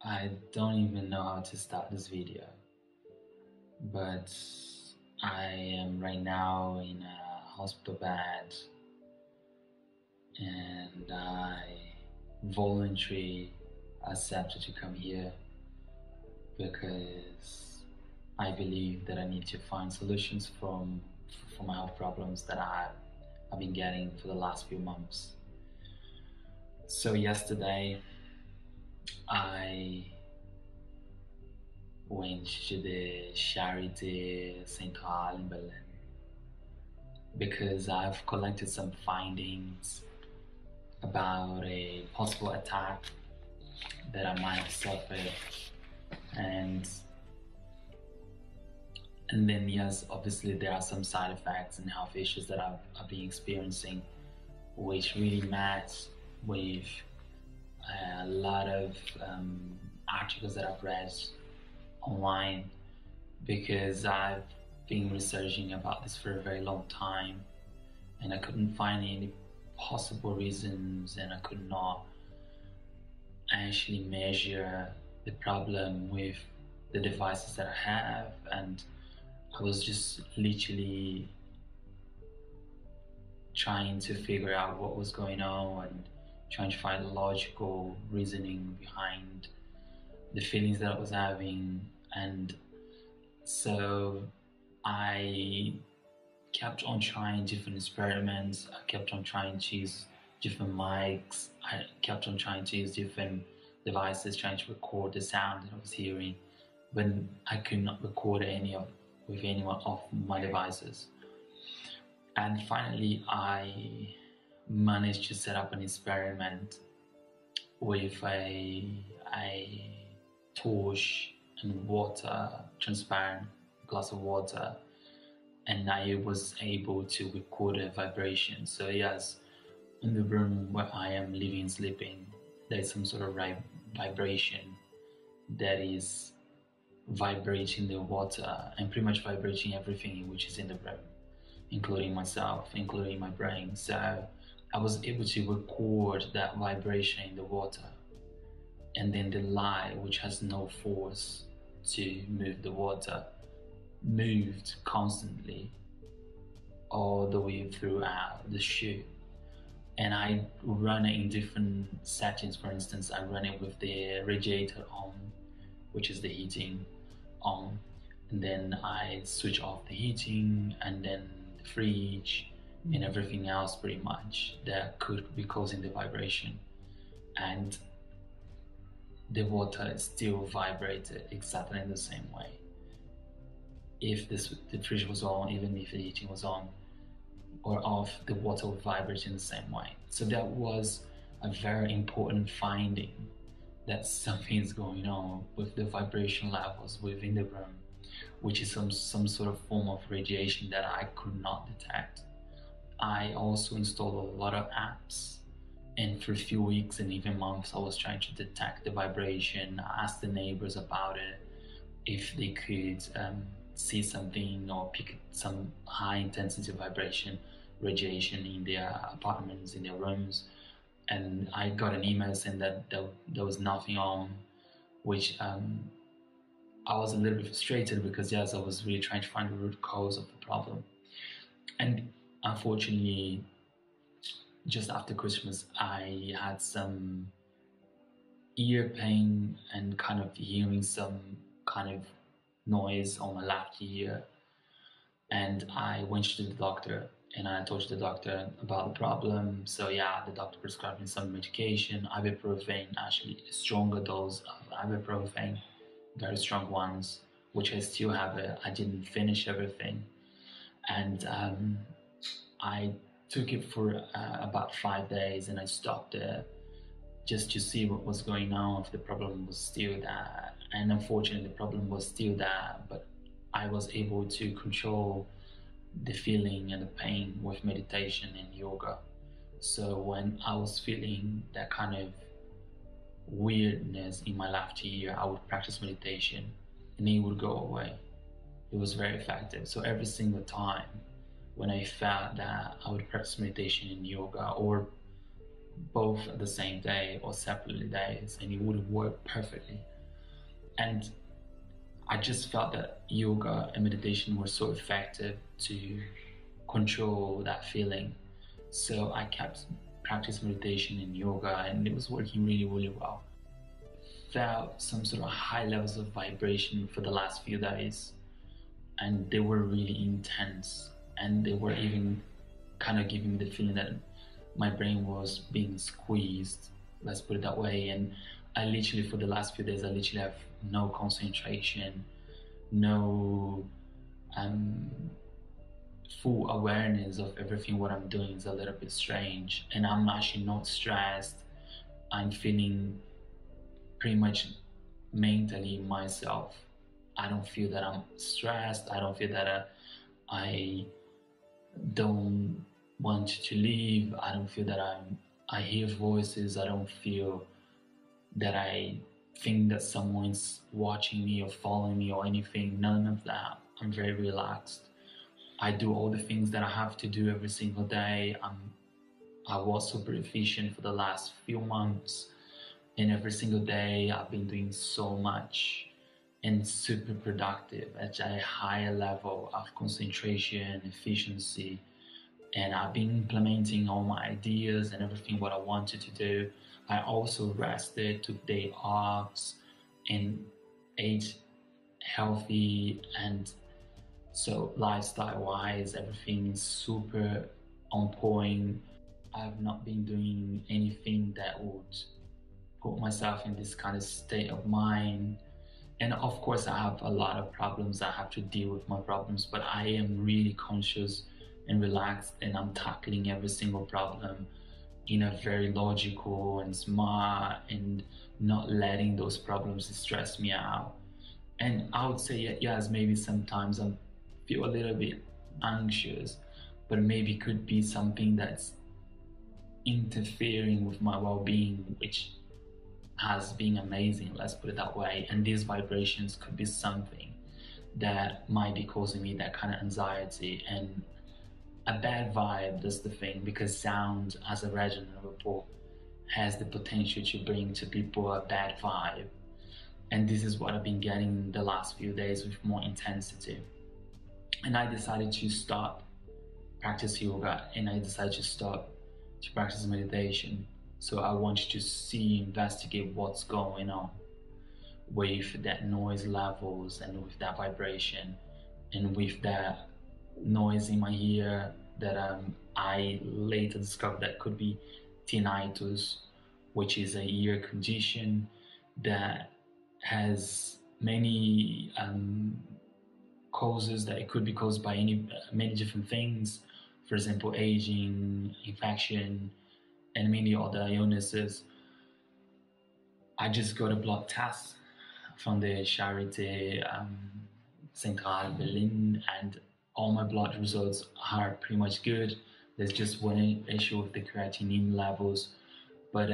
I don't even know how to start this video, but I am right now in a hospital bed and I voluntarily accepted to come here because I believe that I need to find solutions for my health problems that I've been getting for the last few months. So yesterday I went to the Charité Centrale in Berlin because I've collected some findings about a possible attack that I might have suffered, and and then yes, obviously there are some side effects and health issues that I've been experiencing, which really match with a lot of articles that I've read online, because I've been researching about this for a very long time and I couldn't find any possible reasons, and I could not actually measure the problem with the devices that I have. And I was just literally trying to figure out what was going on and trying to find logical reasoning behind the feelings that I was having. And so I kept on trying different experiments. I kept on trying to use different mics. I kept on trying to use different devices, trying to record the sound that I was hearing, but I could not record with any one of my devices. And finally, I managed to set up an experiment with a torch and water, transparent glass of water, and I was able to record a vibration. So yes, in the room where I am living and sleeping, there's some sort of vibration that is vibrating the water and pretty much vibrating everything which is in the room, including myself, including my brain. So I was able to record that vibration in the water, and then the light, which has no force to move the water, moved constantly all the way throughout the shoot. And I run it in different settings. For instance, I run it with the radiator on, which is the heating on, and then I switch off the heating, and then the fridge and everything else pretty much that could be causing the vibration. And the water still vibrated exactly in the same way. If the fridge was on, even if the heating was on or off, the water would vibrate in the same way. So that was a very important finding, that something is going on with the vibration levels within the room, which is some sort of form of radiation that I could not detect. I also installed a lot of apps, and for a few weeks and even months I was trying to detect the vibration. I asked the neighbors about it, if they could see something or pick some high intensity vibration radiation in their apartments, in their rooms, and I got an email saying that there was nothing on, which I was a little bit frustrated, because yes, I was really trying to find the root cause of the problem. And unfortunately, just after Christmas, I had some ear pain and kind of hearing some kind of noise on my left ear, and I went to the doctor and I told the doctor about the problem. So yeah, the doctor prescribed me some medication, ibuprofen, actually a stronger dose of ibuprofen, very strong ones, which I still have it. I didn't finish everything, and I took it for about 5 days, and I stopped it just to see what was going on, if the problem was still there. And unfortunately, the problem was still there, but I was able to control the feeling and the pain with meditation and yoga. So when I was feeling that kind of weirdness in my left ear, I would practice meditation and it would go away. It was very effective. So every single time when I felt that, I would practice meditation and yoga, or both at the same day or separately days, and it would work perfectly. And I just felt that yoga and meditation were so effective to control that feeling. So I kept practicing meditation and yoga, and it was working really, really well. Felt some sort of high levels of vibration for the last few days, and they were really intense, and they were even kind of giving me the feeling that my brain was being squeezed, let's put it that way. And I literally, for the last few days, I literally have no concentration, no full awareness of everything what I'm doing. Is a little bit strange, and I'm actually not stressed. I'm feeling pretty much mentally myself. I don't feel that I'm stressed. I don't feel that I don't want to leave. I don't feel that I hear voices. I don't feel that I think that someone's watching me or following me or anything. None of that. I'm very relaxed. I do all the things that I have to do every single day. I was super efficient for the last few months, and every single day I've been doing so much and super productive at a higher level of concentration, efficiency. And I've been implementing all my ideas and everything what I wanted to do. I also rested, took day offs, and ate healthy. And so lifestyle wise, everything is super on point. I've not been doing anything that would put myself in this kind of state of mind. And of course, I have a lot of problems. I have to deal with my problems, but I am really conscious and relaxed, and I'm tackling every single problem in a very logical and smart, and not letting those problems stress me out. And I would say, yes, maybe sometimes I feel a little bit anxious, but maybe could be something that's interfering with my well-being, which has been amazing, let's put it that way. And these vibrations could be something that might be causing me that kind of anxiety and a bad vibe. That's the thing, because sound as a resonant report has the potential to bring to people a bad vibe. And this is what I've been getting the last few days with more intensity. And I decided to stop practice yoga, and I decided to stop to practice meditation. So I want you to see, investigate what's going on with that noise levels and with that vibration and with that noise in my ear that I later discovered that could be tinnitus, which is a ear condition that has many causes, that it could be caused by many different things. For example, aging, infection, and many other illnesses. I just got a blood test from the Charité Central Berlin, and all my blood results are pretty much good. There's just one issue with the creatinine levels, but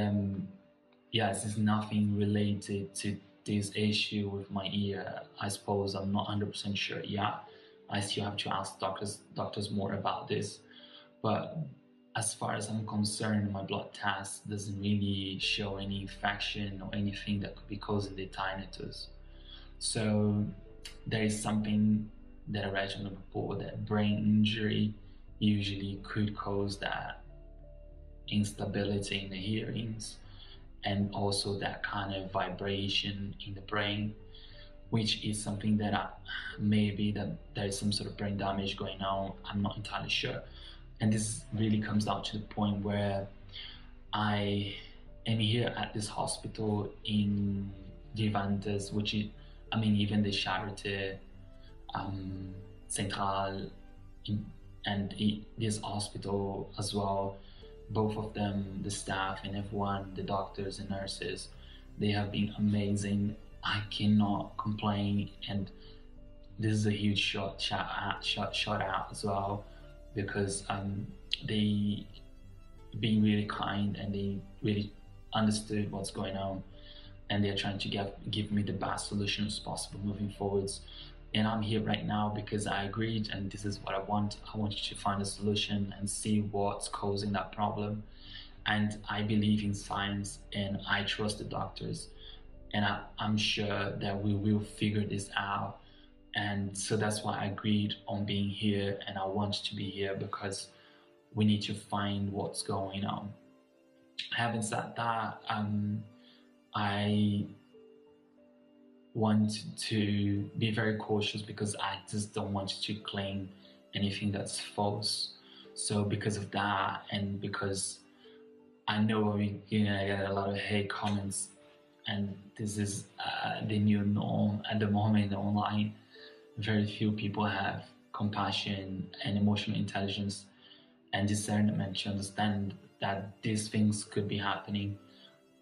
yes, it's nothing related to this issue with my ear. I suppose I'm not 100% sure yet. I still have to ask doctors more about this, but as far as I'm concerned, my blood test doesn't really show any infection or anything that could be causing the tinnitus. So there is something that I read on the report that brain injury usually could cause that instability in the hearings, and also that kind of vibration in the brain, which is something that maybe that there is some sort of brain damage going on. I'm not entirely sure. And this really comes down to the point where I am here at this hospital in Vivantes, which is, I mean, even the Charité Central and this hospital as well, both of them, the staff and everyone, the doctors and nurses, they have been amazing. I cannot complain, and this is a huge shout out as well, because they being really kind, and they really understood what's going on, and they're trying to give me the best solutions possible moving forwards. And I'm here right now because I agreed, and this is what I want. I want you to find a solution and see what's causing that problem. And I believe in science, and I trust the doctors. and I'm sure that we will figure this out. And so that's why I agreed on being here, and I want to be here because we need to find what's going on. Having said that, I want to be very cautious because I just don't want to claim anything that's false. So because of that, and because I know we get a lot of hate comments, and this is the new norm at the moment online. Very few people have compassion and emotional intelligence and discernment to understand that these things could be happening,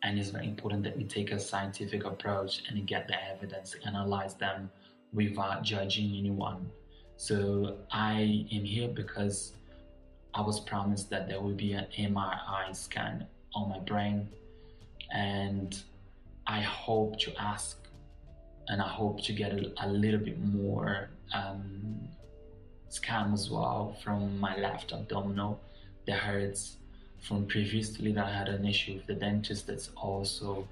and it's very important that we take a scientific approach and get the evidence, analyze them without judging anyone. So I am here because I was promised that there will be an MRI scan on my brain, and I hope to ask and I hope to get a little bit more scan as well from my left abdominal that hurts from previously that I had an issue with the dentist. That's also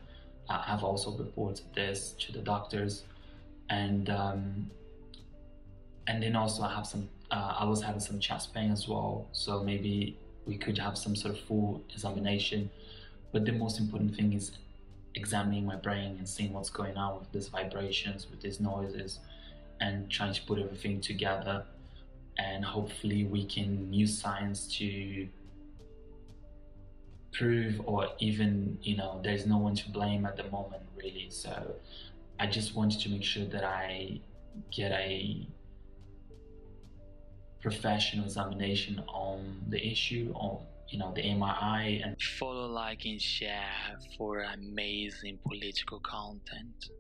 I've also reported this to the doctors, and then also I have some I was having some chest pain as well, so maybe we could have some sort of full examination. But the most important thing is examining my brain and seeing what's going on with these vibrations, with these noises, and trying to put everything together. And hopefully we can use science to prove, or even, there's no one to blame at the moment, really. So I just wanted to make sure that I get a professional examination on the issue, on the MRI. And follow, like, and share for amazing political content.